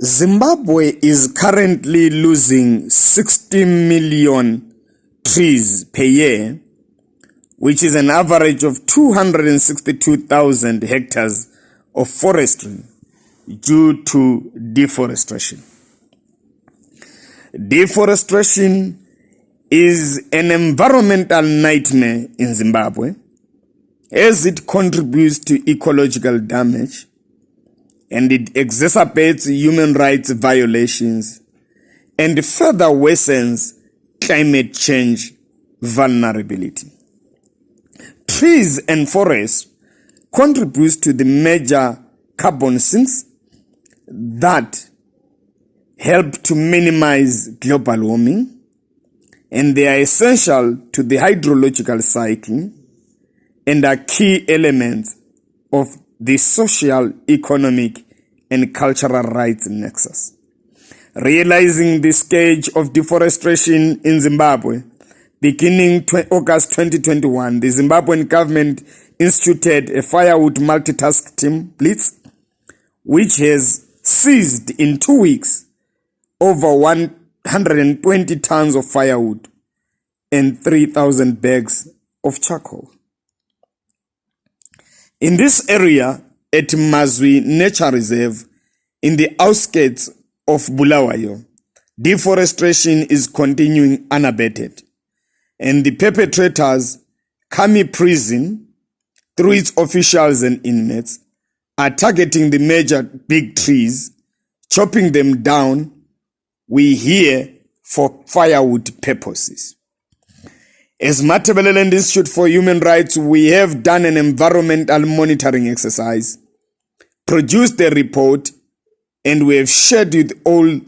Zimbabwe is currently losing 60 million trees per year, which is an average of 262,000 hectares of forestry due to deforestation. Deforestation is an environmental nightmare in Zimbabwe as it contributes to ecological damage and it exacerbates human rights violations and further worsens climate change vulnerability. Trees and forests contribute to the major carbon sinks that help to minimize global warming, and they are essential to the hydrological cycle and are key elements of the social, economic, and cultural rights nexus. Realizing the scourge of deforestation in Zimbabwe, beginning August 2021, the Zimbabwean government instituted a firewood multitask team, Blitz, which has seized in 2 weeks over 120 tons of firewood and 3,000 bags of charcoal. In this area at Mazwi Nature Reserve, in the outskirts of Bulawayo, deforestation is continuing unabated, and the perpetrators, Kami Prison, through its officials and inmates, are targeting the major big trees, chopping them down, we hear, for firewood purposes. As Matabeleland Institute for Human Rights, we have done an environmental monitoring exercise, produced a report, and we have shared with all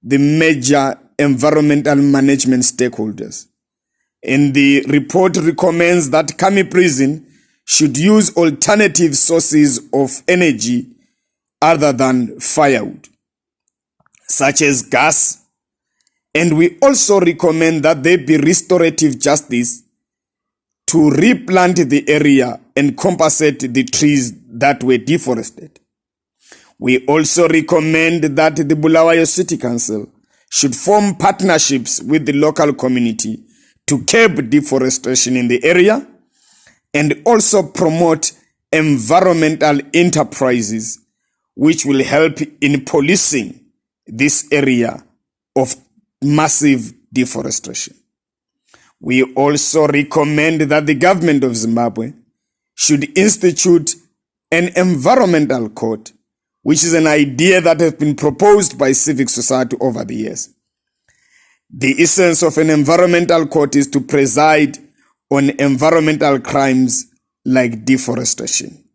the major environmental management stakeholders. And the report recommends that Kami Prison should use alternative sources of energy other than firewood, such as gas. And we also recommend that there be restorative justice to replant the area and compensate the trees that were deforested. We also recommend that the Bulawayo City Council should form partnerships with the local community to curb deforestation in the area and also promote environmental enterprises which will help in policing this area of massive deforestation. We also recommend that the government of Zimbabwe should institute an environmental court, which is an idea that has been proposed by civic society over the years. The essence of an environmental court is to preside on environmental crimes like deforestation.